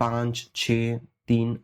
5, 6, 3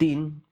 3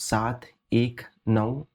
7, 1, 9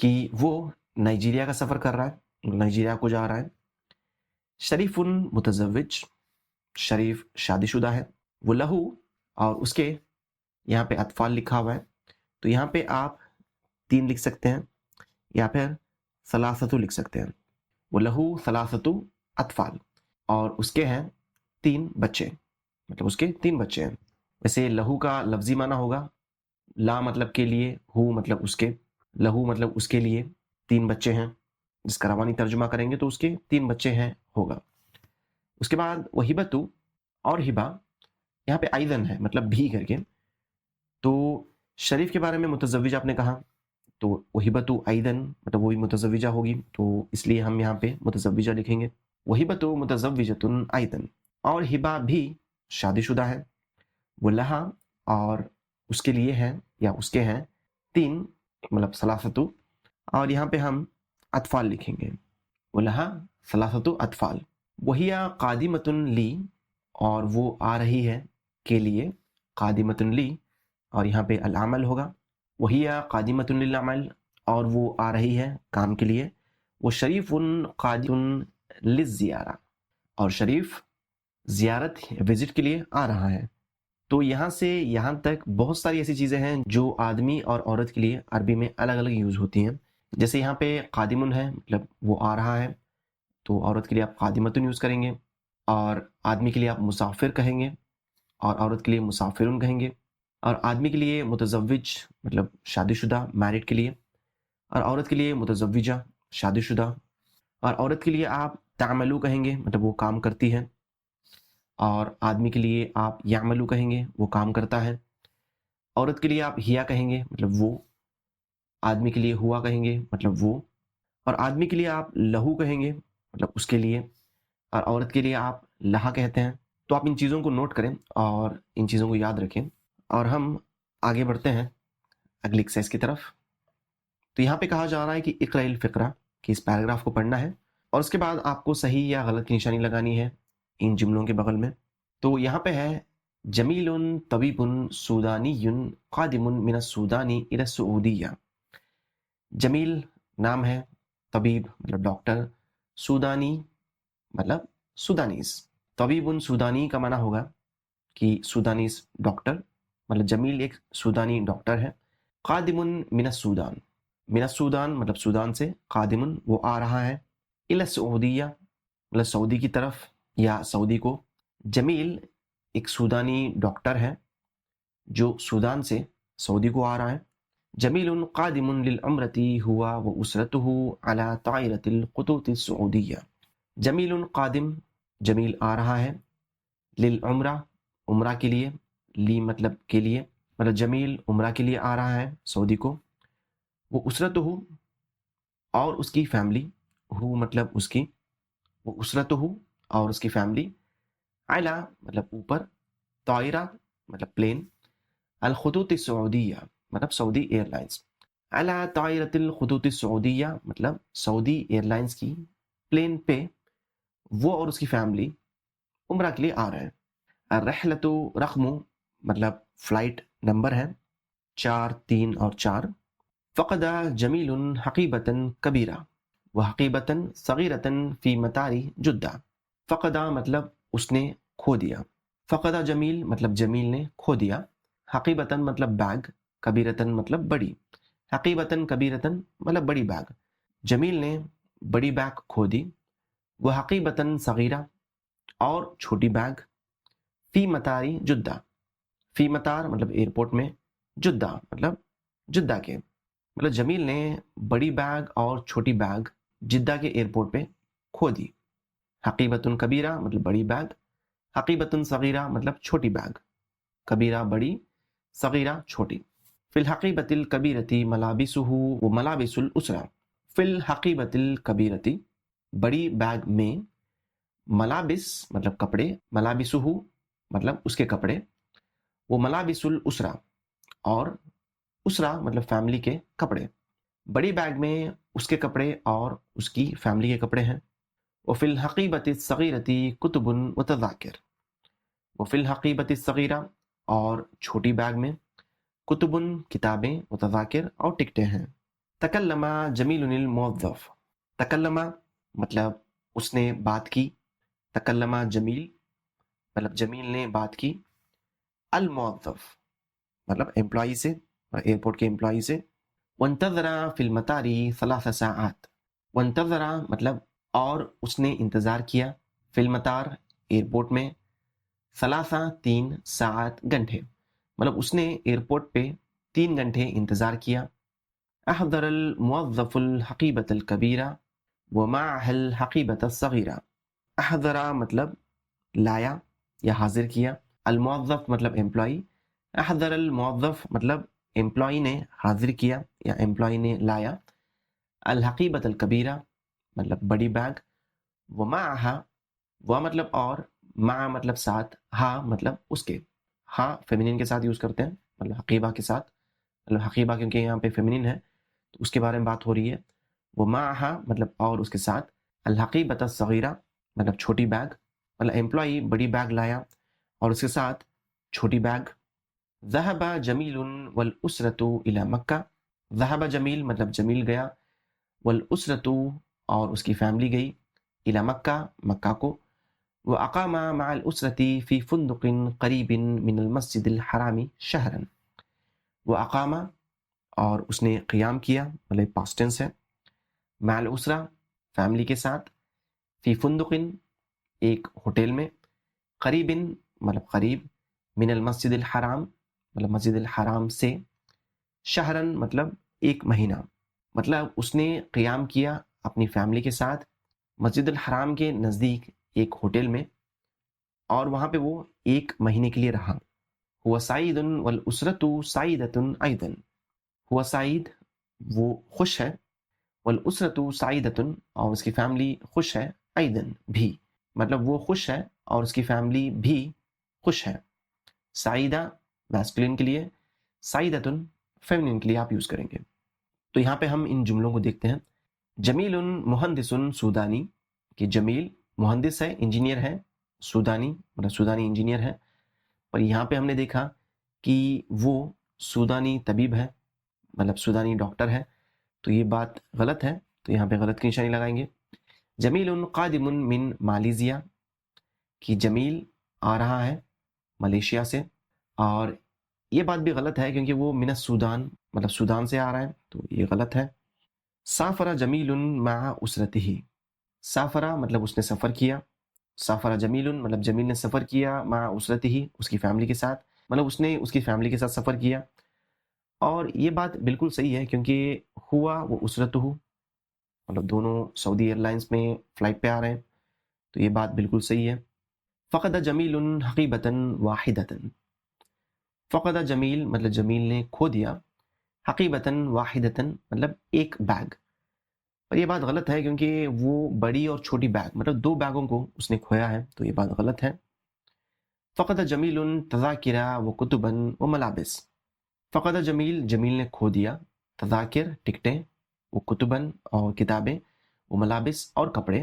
کہ وہ نائجیریا کا سفر کر رہا ہے، نائجیریا کو جا رہا ہے۔ شریف متزوج، شریف شادی شدہ ہے۔ وہ لہو اور اس کے یہاں پہ اطفال لکھا ہوا ہے، تو یہاں پہ آپ 3 لکھ سکتے ہیں یا پھر ثلاثتو لکھ سکتے ہیں۔ وہ لہو ثلاثتو اطفال، اور اس کے ہیں 3 بچے، مطلب اس کے 3 بچے ہیں۔ ویسے لہو کا لفظی معنی ہوگا لا مطلب کے لیے، ہو مطلب اس کے، لہو مطلب اس کے لیے 3 بچے ہیں، جس کا روانی ترجمہ کریں گے تو اس کے 3 بچے ہیں ہوگا۔ اس کے بعد وہ ہبتو اور ہبا، یہاں پہ ایدن ہے مطلب بھی کر کے، تو شریف کے بارے میں متزوجہ آپ نے کہا تو وہ ہبتو ایدن مطلب وہی متزوجہ ہوگی، تو اس لیے ہم یہاں پہ متزوجہ لکھیں گے۔ وہ ہبتو متزوجتن ایدن، اور ہبا بھی شادی شدہ ہے۔ وہ لہا اور اس کے لیے ہیں یا اس کے ہیں 3 مطلب ثلاثتو، اور یہاں پہ ہم اطفال لکھیں گے۔ وہ لہا ثلاثتو اطفال۔ وہیا قادمتن لی، اور وہ آ رہی ہے کے لیے، قادمتن لی، اور یہاں پہ العمل ہوگا۔ وہیا قادمتن للعمل، اور وہ آ رہی ہے کام کے لیے۔ وہ شریف قادم للزیارہ، اور شریف زیارت وزٹ کے لیے آ رہا ہے۔ تو یہاں سے یہاں تک بہت ساری ایسی چیزیں ہیں جو آدمی اور عورت کے لیے عربی میں الگ الگ یوز ہوتی ہیں۔ جیسے یہاں پہ قادمن ہے مطلب وہ آ رہا ہے، تو عورت کے لیے آپ قادمتن یوز کریں گے، اور آدمی کے لیے آپ مسافر کہیں گے، اور عورت کے لیے مسافرن کہیں گے، اور آدمی کے لیے متزوج مطلب شادی شدہ میرڈ کے لیے، اور عورت کے لیے متزوجہ شادی شدہ، اور عورت کے لیے آپ تعملو کہیں گے مطلب وہ کام کرتی ہے، اور آدمی کے لیے آپ یعملو کہیں گے وہ کام کرتا ہے۔ عورت کے لیے آپ ہیا کہیں گے مطلب وہ، آدمی کے لیے ہوا کہیں گے مطلب وہ، اور آدمی کے لیے آپ لہو کہیں گے مطلب اس کے لیے، اور عورت کے لیے آپ لہا کہتے ہیں۔ تو آپ ان چیزوں کو نوٹ کریں اور ان چیزوں کو یاد رکھیں، اور ہم آگے بڑھتے ہیں اگلی ایکسرسائز کی طرف۔ تو یہاں پہ کہا جا رہا ہے کہ اقرأ الفقرہ، کہ اس پیراگراف کو پڑھنا ہے، اور اس کے بعد آپ کو صحیح یا غلط کی نشانی لگانی ہے ان جملوں کے بغل میں۔ تو یہاں پہ ہے جمیل طبیب سودانی قادم من السودانی الى السعودیہ۔ جمیل نام ہے، طبیب مطلب ڈاکٹر، سودانی مطلب سودانیز۔ طبیب سودانی کا معنی ہوگا کہ سودانیز ڈاکٹر، مطلب جمیل ایک سودانی ڈاکٹر ہے۔ قادم من السودان، من السودان مطلب سودان سے، قادم وہ آ رہا ہے، الی السعودیہ مطلب سعودی کی طرف یا سعودی کو۔ جمیل ایک سودانی ڈاکٹر ہے جو سودان سے سعودی کو آ رہا ہے۔ جمیل قادم للعمرۃ ہوا واسرتہ علی طائرۃ الخطوط السعودیہ۔ جمیل قادم، جمیل آ رہا ہے، للعمرہ عمرہ کے لیے، لی مطلب کے لیے، مطلب جمیل عمرہ کے لیے آ رہا ہے سعودی کو۔ وہ اسرتہ اور اس کی فیملی، ہو مطلب اس کی، وہ اسرتہ اور اس کی فیملی، علی مطلب اوپر، طائرہ مطلب پلین، الخطوط السعودیہ مطلب سعودی ایئر لائنس، علی طائرۃ الخطوط السعودیہ مطلب سعودی ایئر لائنس کی پلین پہ وہ اور اس کی فیملی عمرہ کے لیے آ رہے ہیں۔ الرحلۃ رقم مطلب فلائٹ نمبر ہے 4، 3 اور 4۔ فقد جمیل حقیبۃ کبیرہ وحقیبۃ صغیرۃ فی مطار جدہ۔ فقد مطلب اس نے کھو دیا، فقد جمیل مطلب جمیل نے کھو دیا، حقیبتاً مطلب بیگ، کبیرتاً مطلب بڑی، حقیبتاً کبیرتاً مطلب بڑی بیگ۔ جمیل نے بڑی بیگ کھو دی، وہ حقیبتاً صغیرہ اور چھوٹی بیگ، فی مطاری جدہ، فی مطار مطلب ایئرپورٹ میں، جدہ مطلب جدہ کے، مطلب جمیل نے بڑی بیگ اور چھوٹی بیگ جدہ کے ایئرپورٹ پہ کھو دی۔ حقیبتاً کبیرہ مطلب بڑی بیگ، حقیبتاً صغیرہ مطلب چھوٹی بیگ، کبیرہ بڑی، صغیرہ چھوٹی۔ فی الحقیبۃ الکبیرۃ ملابسہ وملابس الاسرہ۔ فی الحقیبۃ الکبیرۃ بڑی بیگ میں، ملابس مطلب کپڑے، ملابسہ مطلب اس کے کپڑے، وہ ملابس الاسرہ اور اسرہ مطلب فیملی کے کپڑے، بڑی بیگ میں اس کے کپڑے اور اس کی فیملی کے کپڑے ہیں۔ وفی الحقیبۃ الصغیرۃ کتب وتذاکر۔ وفی الحقیبۃ الصغیرہ اور چھوٹی بیگ میں، کتب کتابیں، وتذاکر اور ٹکٹیں ہیں۔ تکلم جمیل الموظف، تکلم مطلب اس نے بات کی، تکلم جمیل مطلب جمیل نے بات کی، الموظف مطلب امپلائی سے، ایئرپورٹ کے امپلائی سے، وانتظر فی المطار 3 ساعات، وانتظر مطلب اور اس نے انتظار کیا، فی المطار ایئرپورٹ میں، 3 ساعات گھنٹے، مطلب اس نے ایئرپورٹ پہ 3 گھنٹے انتظار کیا. احضر الموظف الحقیبۃ الکبیرہ ومعها الحقیبۃ الصغیرہ، احضر مطلب لایا یا حاضر کیا، الموظف مطلب امپلائی، احضر الموظف مطلب امپلائی نے حاضر کیا یا امپلائی نے لایا، الحقیبۃ الکبیرہ مطلب بڑی بیگ، ومعها و مطلب اور، مع مطلب ساتھ، ہا مطلب اس کے، ہا فیمنین کے ساتھ یوز کرتے ہیں، مطلب حقیبہ کے ساتھ، مطلب حقیبہ کیونکہ یہاں پہ فیمنین ہے تو اس کے بارے میں بات ہو رہی ہے. وہ معها مطلب اور اس کے ساتھ، الحقیبۃ الصغیرہ مطلب چھوٹی بیگ، مطلب امپلائی بڑی بیگ لایا اور اس کے ساتھ چھوٹی بیگ. ذهب جمیل والاسرۃ الی مکہ، ذهب جمیل مطلب جمیل گیا، والاسرۃ اور اس کی فیملی گئی، الی مکہ مکہ کو، واقام مع الاسرۃ فی فندق قریب من المسجد الحرام شہرا، واقام اور اس نے قیام کیا مطلب پاسٹ ٹینس ہے، مع الاسرہ فیملی کے ساتھ، فی فندق ایک ہوٹل میں، قریب مطلب قریب، من المسجد الحرام مطلب مسجد الحرام سے، شہرن مطلب ایک مہینہ، مطلب اس نے قیام کیا اپنی فیملی کے ساتھ مسجد الحرام کے نزدیک ایک ہوٹل میں اور وہاں پہ وہ ایک مہینے کے لیے رہا. ہوا سعید والاسرۃ سعیدۃ ایضا، ہوا سعید وہ خوش ہے، والاسرۃ سعیدۃ اور اس کی فیملی خوش ہے، ایضا بھی مطلب وہ خوش ہے اور اس کی فیملی بھی خوش ہے. سعیدہ میسکولین کے لیے، سعیدۃ فیمنین کے لیے آپ یوز کریں گے. تو یہاں پہ ہم ان جملوں کو دیکھتے ہیں. جمیل مہندس سودانی، کہ جمیل مہندس ہے، انجینئر ہے، سودانی مطلب سودانی انجینئر ہے، اور یہاں پہ ہم نے دیکھا کہ وہ سودانی طبیب ہے مطلب سودانی ڈاکٹر ہے، تو یہ بات غلط ہے تو یہاں پہ غلط کی نشانی لگائیں گے. جمیل قادم من مالیزیا، کہ جمیل آ رہا ہے ملیشیا سے، اور یہ بات بھی غلط ہے کیونکہ وہ من السودان مطلب سودان سے آ رہا ہے تو یہ غلط ہے. سافر جمیل مع اسرتہ، سافرہ مطلب اس نے سفر کیا، سافر جمیل مطلب جمیل نے سفر کیا، مع اسرتہ اس کی فیملی کے ساتھ، مطلب اس نے اس کی فیملی کے ساتھ سفر کیا. اور یہ بات بالکل صحیح ہے کیونکہ ہوا وہ اسرتہ مطلب دونوں سعودی ایئر لائنس میں فلائٹ پہ آ رہے ہیں تو یہ بات بالکل صحیح ہے. فقد جمیل حقیبۃ واحدۃ، فقد جمیل مطلب جمیل نے کھو دیا، حقیبۃ واحدۃ مطلب ایک بیگ، اور یہ بات غلط ہے کیونکہ وہ بڑی اور چھوٹی بیگ مطلب 2 بیگوں کو اس نے کھویا ہے تو یہ بات غلط ہے. فقد جمیل تذاکر و کتبا و ملابس، فقد جمیل جمیل نے کھو دیا، تذاکر ٹکٹیں، وہ کتبن اور کتابیں، وہ ملابس اور کپڑے،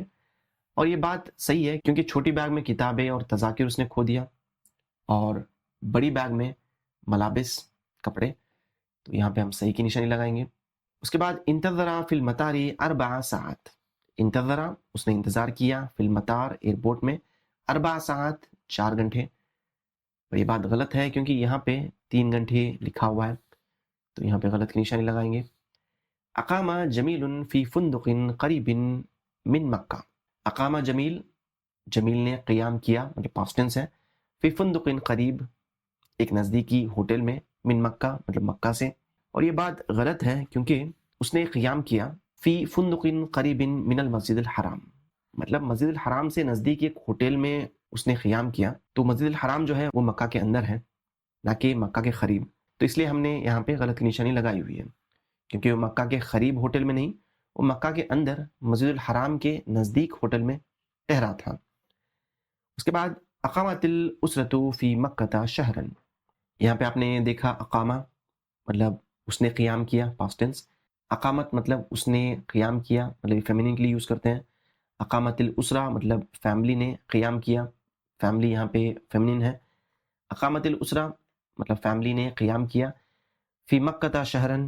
اور یہ بات صحیح ہے کیونکہ چھوٹی بیگ میں کتابیں اور تذاکر اس نے کھو دیا اور بڑی بیگ میں ملابس کپڑے، تو یہاں پہ ہم صحیح کی نشانی لگائیں گے. اس کے بعد انتظر فی المطار 4 ساعات، انتظر اس نے انتظار کیا، فی المطار ایئرپورٹ میں، 4 ساعات 4 گھنٹے، اور یہ بات غلط ہے کیونکہ یہاں پہ 3 گھنٹے لکھا ہوا ہے تو یہاں پہ غلط کی نشانی لگائیں گے. اقام جمیل فی فندق قریب من مکہ، اقام جمیل جمیل نے قیام کیا مطلب پاسٹ ٹینس ہے، فی فندق قریب ایک نزدیکی ہوٹل میں، من مکہ مطلب مکہ سے، اور یہ بات غلط ہے کیونکہ اس نے قیام کیا فی فندق قریب من المسجد الحرام، مطلب مسجد الحرام سے نزدیک ایک ہوٹل میں اس نے قیام کیا، تو مسجد الحرام جو ہے وہ مکہ کے اندر ہے نہ کہ مکہ کے قریب، تو اس لیے ہم نے یہاں پہ غلط کی نشانی لگائی ہوئی ہے کیونکہ وہ مکہ کے قریب ہوٹل میں نہیں، وہ مکہ کے اندر مسجد الحرام کے نزدیک ہوٹل میں ٹھہرا تھا. اس کے بعد اقامت الاسرۃ فی مکہ شہرا، یہاں پہ آپ نے دیکھا اقامہ مطلب اس نے قیام کیا پاسٹ ٹینس، اقامت مطلب اس نے قیام کیا مطلب فیمنین کے لیے یوز کرتے ہیں، اقامت الاسرہ مطلب فیملی نے قیام کیا، فیملی یہاں پہ فیمنین ہے، اقامت الاسرہ مطلب فیملی نے قیام کیا، فی مکہ شہرن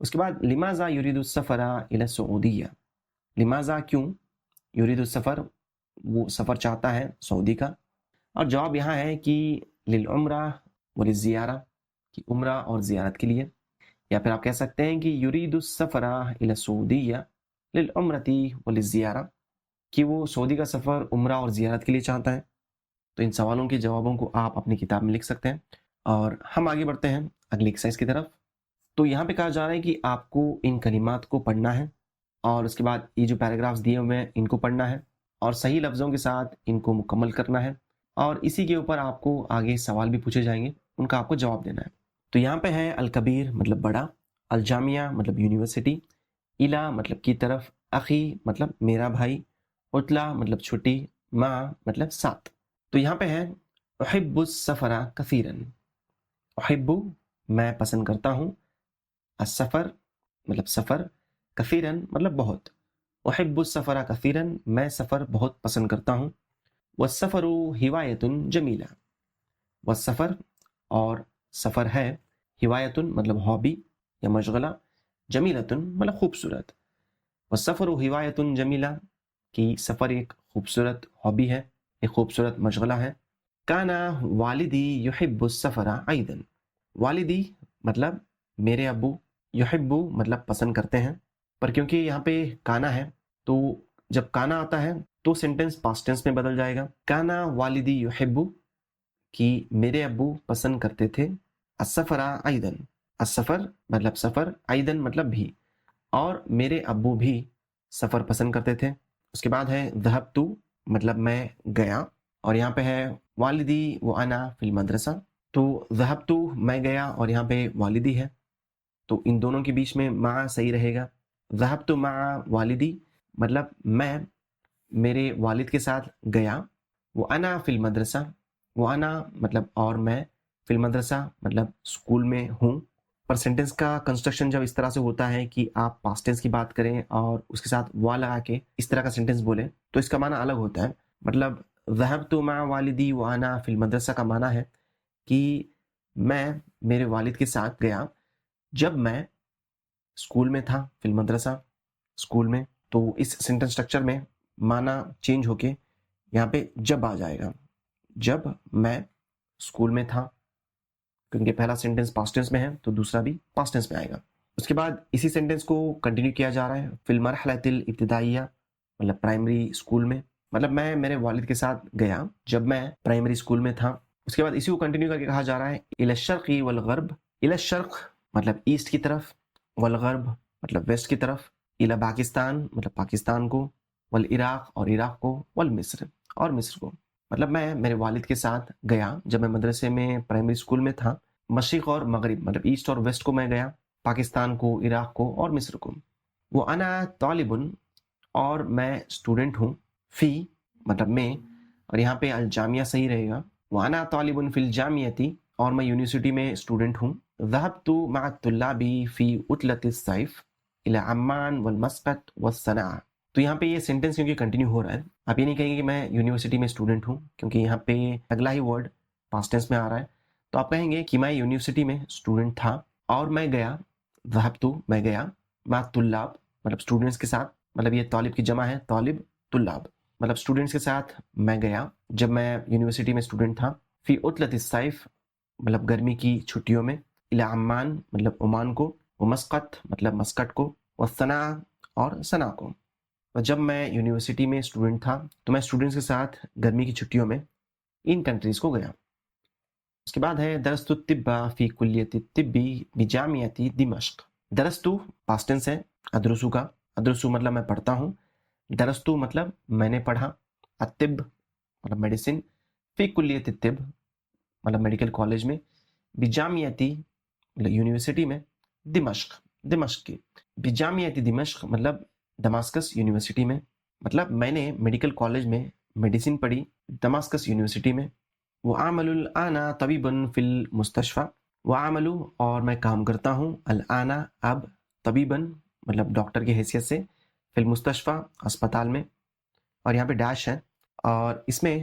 اس کے بعد لماذا یرید السفر الی السعودیہ، لماذا کیوں، یرید السفر وہ سفر چاہتا ہے سعودی کا، اور جواب یہاں ہے کہ للعمرہ وللزیارہ، کہ عمرہ اور زیارت کے لیے، یا پھر آپ کہہ سکتے ہیں کہ یرید السفر الی السعودیہ للعمرۃ وللزیارہ، کہ وہ سعودی کا سفر عمرہ اور زیارت کے لیے چاہتا ہے۔ تو ان سوالوں کے جوابوں کو آپ اپنی کتاب میں لکھ سکتے ہیں، اور ہم آگے بڑھتے ہیں اگلی ایکسرسائز کی طرف۔ تو یہاں پہ کہا جا رہا ہے کہ آپ کو ان کلمات کو پڑھنا ہے، اور اس کے بعد یہ جو پیراگرافز دیے ہوئے ہیں ان کو پڑھنا ہے، اور صحیح لفظوں کے ساتھ ان کو مکمل کرنا ہے، اور اسی کے اوپر آپ کو آگے سوال بھی پوچھے جائیں گے، ان کا آپ کو جواب دینا ہے۔ تو یہاں پہ ہے الکبیر مطلب بڑا، الجامعہ مطلب یونیورسٹی، الا مطلب کی طرف، اخی مطلب میرا بھائی، اطلا مطلب چھٹی، ما مطلب ساتھ۔ تو یہاں پہ ہے احب السفر کثیرا، احب میں پسند کرتا ہوں، السفر مطلب سفر، کثیرا مطلب بہت، احب السفر کثیرا میں سفر بہت پسند کرتا ہوں، والسفر ہوایت جمیلہ، والسفر اور سفر ہے، ہوایت مطلب ہابی یا مشغلہ، جمیلۃ مطلب خوبصورت، والسفر ہوایت جمیلہ کہ سفر ایک خوبصورت ہابی ہے، ایک خوبصورت مشغلہ ہے۔ کانا والدی یحب السفر ایضا، والدی مطلب میرے ابو، یحب مطلب پسند کرتے ہیں، پر کیونکہ یہاں پہ کانا ہے تو جب کانا آتا ہے تو سینٹنس پاسٹ ٹینس میں بدل جائے گا۔ کانا والدی یحب کہ میرے ابو پسند کرتے تھے، السفر ایضا، السفر مطلب سفر، ایضا مطلب بھی، اور میرے ابو بھی سفر پسند کرتے تھے۔ اس کے بعد ہے ذهبت مطلب میں گیا، اور یہاں پہ ہے والدی وانا فی المدرسہ، تو ذهبت میں گیا اور یہاں پہ والدی ہے، تو ان دونوں کے بیچ میں مع صحیح رہے گا۔ ذهبت مع والدی مطلب میں میرے والد کے ساتھ گیا، وانا فی المدرسہ، وانا مطلب اور میں، فی المدرسہ مطلب اسکول میں ہوں۔ پر سینٹنس کا کنسٹرکشن جب اس طرح سے ہوتا ہے کہ آپ پاسٹ ٹینس کی بات کریں اور اس کے ساتھ وا لگا کے اس طرح کا سینٹنس بولیں تو اس کا معنی الگ ہوتا ہے۔ مطلب ذهبت مع والدی وانا فی المدرسہ کا معنی ہے کہ میں میرے والد کے ساتھ گیا جب میں اسکول میں تھا، فی المدرسہ اسکول میں، تو اس سینٹنس اسٹرکچر میں معنی چینج ہو کے یہاں پہ جب آ جائے گا، جب میں اسکول میں تھا، کیونکہ پہلا سینٹنس پاسٹ ٹینس میں ہے تو دوسرا بھی پاسٹ ٹینس میں آئے گا۔ اس کے بعد اسی سینٹنس کو کنٹینیو کیا جا رہا ہے، فی المرحلۃ الابتدائیہ مطلب پرائمری اسکول میں، مطلب میں میرے والد کے ساتھ گیا جب میں پرائمری اسکول میں تھا۔ اس کے بعد اسی کو کنٹینیو کر کے کہا جا رہا ہے الی الشرق والغرب، الی الشرق مطلب ایسٹ کی طرف، والغرب مطلب ویسٹ کی طرف، الی پاکستان مطلب پاکستان کو، والعراق اور عراق کو، والمصر اور مصر کو، مطلب میں میرے والد کے ساتھ گیا جب میں مدرسے میں پرائمری اسکول میں تھا، مشرق اور مغرب مطلب ایسٹ اور ویسٹ کو میں گیا، پاکستان کو، عراق کو اور مصر کو۔ وہ انا طالب اور میں اسٹوڈنٹ ہوں، فی مطلب میں، اور یہاں پہ الجامعہ صحیح رہے گا، وہ انا طالب فی الجامعۃ اور میں یونیورسٹی میں اسٹوڈنٹ ہوں، ذهبت مع الطلاب فی عطلۃ الصیف الی عمان والمسقط والصنعاء۔ تو یہاں پہ یہ سینٹنس کیونکہ کنٹینیو ہو رہا ہے، آپ یہ نہیں کہیں گے کہ میں یونیورسٹی میں اسٹوڈنٹ ہوں، کیونکہ یہاں پہ اگلا ہی ورڈ پاسٹ ٹینس میں آ رہا ہے، تو آپ کہیں گے کہ میں یونیورسٹی میں اسٹوڈنٹ تھا اور میں گیا، ذهبت میں گیا، مع الطلاب مطلب اسٹوڈنٹس کے ساتھ، مطلب یہ طالب کی جمع ہے، طالب طلاب مطلب اسٹوڈنٹس کے ساتھ میں گیا جب میں یونیورسٹی میں اسٹوڈنٹ تھا، فی عطلۃ الصیف مطلب گرمی کی چھٹیوں میں، الی عمان مطلب عمان کو، ومسقط مطلب مسقط کو، والصنعاء اور صنعاء کو۔ جب میں یونیورسٹی میں اسٹوڈنٹ تھا تو میں اسٹوڈنٹس کے ساتھ گرمی کی چھٹیوں میں ان کنٹریز کو گیا۔ اس کے بعد ہے درست الطب فی کلیۃ الطب بجامعۃ دمشق۔ درستو پاسٹ ٹینس ہے ادرسو کا، ادرسو مطلب میں پڑھتا ہوں، درستو مطلب میں نے پڑھا، الطب مطلب میڈیسن، فی کلیۃ الطب مطلب میڈیکل کالج میں، بجامعۃ مطلب یونیورسٹی میں، دمشق دمشق کی، بجامعۃ دمشق مطلب دماسکس یونیورسٹی میں، مطلب میں نے میڈیکل کالج میں میڈیسن پڑھی دماسکس یونیورسٹی میں۔ وعمل الآن طبیبا فی المستشفى، وعمل اور میں کام کرتا ہوں، الآن اب، طبیبا مطلب ڈاکٹر کی حیثیت سے، فی المستشفى اسپتال میں، اور یہاں پہ ڈیش ہے، اور اس میں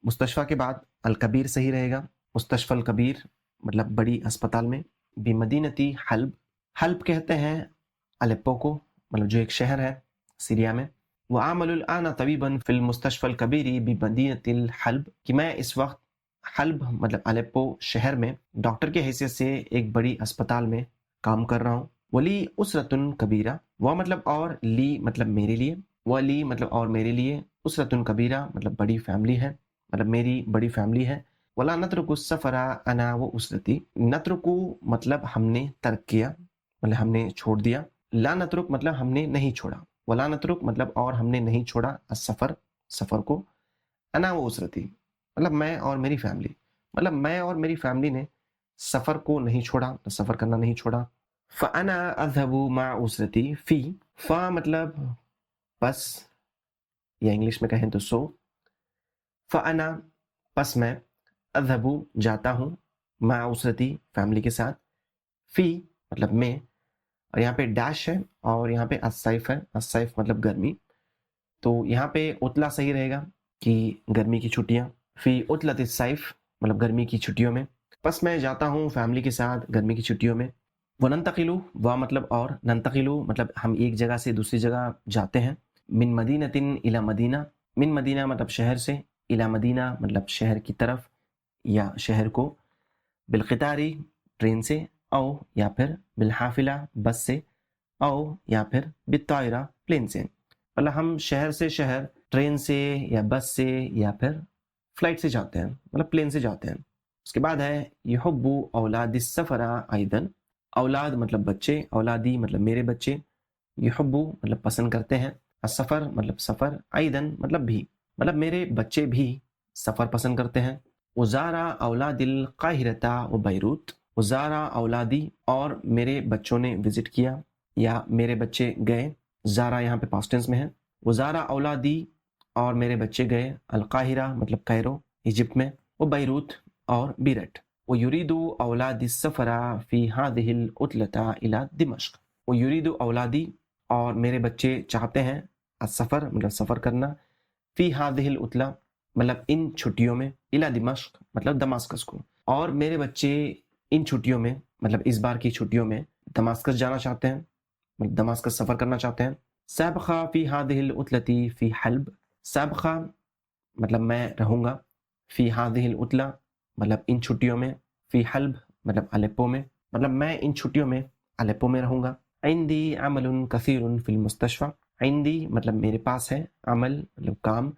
مستشفیٰ کے بعد الکبیر صحیح رہے گا، مستشفى الکبیر مطلب بڑی اسپتال میں، بمدینتی حلب حلب کہتے ہیں الیپو کو، مطلب جو ایک شہر ہے سیریا میں. وعمل الآن طبيبا في المستشفى الكبير بمدينة الحلب، کہ میں اس وقت حلب مطلب الیپو شہر میں ڈاکٹر کی حیثیت سے ایک بڑی اسپتال میں کام کر رہا ہوں. ولی اسرتن کبیرہ، وہ مطلب اور لی مطلب میرے لیے، ولی مطلب اور میرے لیے، اسرتن کبیرہ مطلب بڑی فیملی ہے، مطلب میری بڑی فیملی ہے. ولا نترک السفر انا و اسرتی، نترکو مطلب ہم نے ترک کیا، مطلب ہم نے چھوڑ دیا. لا نترک مطلب ہم نے نہیں چھوڑا، ولا نترک مطلب اور ہم نے نہیں چھوڑا السفر سفر کو، انا و اسرتی مطلب میں اور میری فیملی، مطلب میں اور میری فیملی نے سفر کو نہیں چھوڑا، سفر کرنا نہیں چھوڑا. فانا اذهب مع اسرتی، فی فا مطلب بس، یا انگلش میں کہیں تو سو. فانا پس میں، اذهب جاتا ہوں، مع اسرتی فیملی کے ساتھ، فی مطلب میں، اور یہاں پہ ڈیش ہے اور یہاں پہ الصیف ہے، الصیف مطلب گرمی، تو یہاں پہ اتلا صحیح رہے گا کہ گرمی کی چھٹیاں. فی اتلت الصیف مطلب گرمی کی چھٹیوں میں، پس میں جاتا ہوں فیملی کے ساتھ گرمی کی چھٹیوں میں. وننتقل و مطلب اور، ننتقل مطلب ہم ایک جگہ سے دوسری جگہ جاتے ہیں. من مدینۃ الی مدینہ، من مدینہ مطلب شہر سے، الی مدینہ مطلب شہر کی طرف یا شہر کو. بالقطاری ٹرین سے، او یا پھر بالحافلہ بس سے، او یا پھر بالطائرہ پلین سے. مطلب ہم شہر سے شہر ٹرین سے یا بس سے یا پھر فلائٹ سے جاتے ہیں، مطلب پلین سے جاتے ہیں. اس کے بعد ہے یحب اولاد السفر ایضا، اولاد مطلب بچے، اولادی مطلب میرے بچے، یحب مطلب پسند کرتے ہیں، السفر مطلب سفر، ایضا مطلب بھی، مطلب میرے بچے بھی سفر پسند کرتے ہیں. وزارا اولاد القاہرہ و بیروت، وزارا اولادی اور میرے بچوں نے وزٹ کیا یا میرے بچے گئے، زارا یہاں پہ پاسٹ ٹینس میں ہے. وزارا اولادی اور میرے بچے گئے القاہرہ مطلب کائرو ایجپٹ میں، و بیروت اور بیرٹ. ویرید اولاد السفر فی هذه العطلة الى دمشق، ویرید اولادی اور میرے بچے چاہتے ہیں، السفر مطلب سفر کرنا، فی هذه العطلة مطلب ان چھٹیوں میں، الى دمشق مطلب دماسکس کو، اور میرے بچے ان چھٹیوں میں مطلب اس بار کی چھٹیوں میں دماسکس جانا چاہتے ہیں، مطلب دماسکس سفر کرنا چاہتے ہیں. سابقہ فی هذه العطلة فی حلب، سابقہ مطلب میں رہوں گا، فی هذه العطلة مطلب ان چھٹیوں میں، فی حلب مطلب الیپو میں، مطلب میں ان چھٹیوں میں الیپو میں رہوں گا. عندی عمل کثیر فی المستشفى، عندی مطلب میرے پاس ہے، عمل مطلب کام،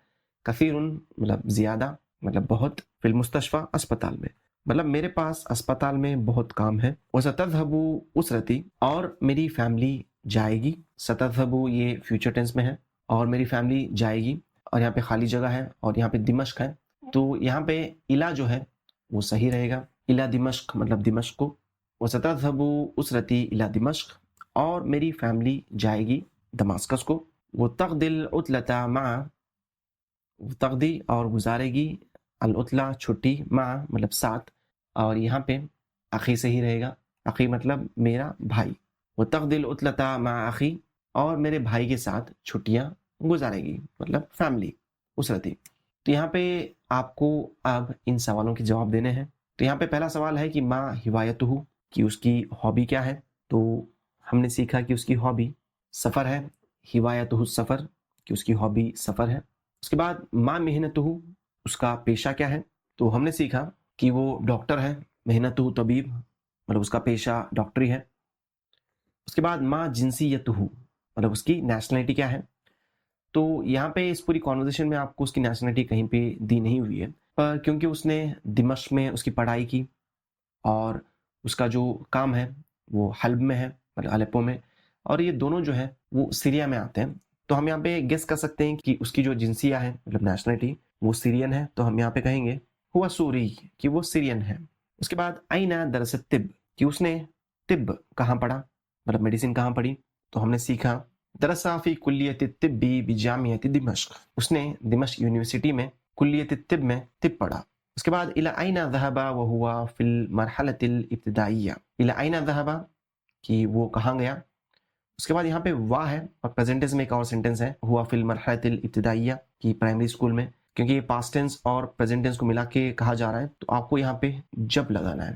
کثیر مطلب زیادہ مطلب بہت، فی المستشفى اسپتال میں، مطلب میرے پاس اسپتال میں بہت کام ہے. وستذهب اسرتی اور میری فیملی جائے گی، ستذهب یہ فیوچر ٹینس میں ہے، اور میری فیملی جائے گی، اور یہاں پہ خالی جگہ ہے اور یہاں پہ دمشق ہے، تو یہاں پہ الا جو ہے وہ صحیح رہے گا، الا دمشق مطلب دمشق کو. وستذهب اسرتی الی دمشق، اور میری فیملی جائے گی دماسکس کو. وتقضی العطلة مع، تقضی اور گزارے گی، العطلہ چھٹی، مع مطلب ساتھ، اور یہاں پہ اخی صحیح رہے گا، اخی مطلب میرا بھائی. وتقضی العطلة مع اخی، اور میرے بھائی کے ساتھ چھٹیاں گزارے گی مطلب فیملی اسرتی. تو یہاں پہ آپ کو اب ان سوالوں کے جواب دینے ہیں. تو یہاں پہ پہلا سوال ہے کہ ما ہوایتہ، کہ اس کی ہابی کیا ہے. تو ہم نے سیکھا کہ اس کی ہابی سفر ہے، ہوایتہ السفر، کہ اس کی ہابی سفر ہے. اس کے بعد ما محنتہ، اس کا پیشہ کیا ہے. تو ہم نے سیکھا کہ وہ ڈاکٹر ہے، محنتہ طبیب مطلب اس کا پیشہ ڈاکٹری ہے. اس کے بعد ما جنسیتہ، مطلب اس کی نیشنلٹی کیا ہے. تو یہاں پہ اس پوری کانورزیشن میں آپ کو اس کی نیشنلٹی کہیں پہ دی نہیں ہوئی ہے، پر کیونکہ اس نے دمشق میں اس کی پڑھائی کی اور اس کا جو کام ہے وہ حلب میں ہے مطلب الیپو میں، اور یہ دونوں جو ہے وہ سیریا میں آتے ہیں. تو ہم یہاں پہ گیس کر سکتے ہیں کہ اس کی جو جنسیہ ہے مطلب نیشنلٹی وہ سیرین ہے، تو ہم یہاں پہ کہیں گے ہوا سوری، کہ وہ سیرین ہے. اس کے بعد اینا درس الطب، کہ اس نے طب کہاں پڑھا مطلب میڈیسن کہاں پڑھی. تو ہم نے سیکھا درسا فی کلیت الطب بجامعۃ دمشق، اس نے دمشق یونیورسٹی میں کلیت الطب میں طب پڑھا. اس کے بعد الی این ذهب وهو فی المرحلۃ الابتدائیہ، الی این ذهب کہ وہ کہاں گیا. اس کے بعد یہاں پہ وا ہے اور پریزنٹ ٹینس میں ایک اور سینٹنس ہے، ہوا فی المرحلۃ الابتدائیہ، کی پرائمری اسکول میں. کیونکہ یہ پاسٹ ٹینس اور پریزنٹ ٹینس کو ملا کے کہا جا رہا ہے تو آپ کو یہاں پہ جب لگانا ہے.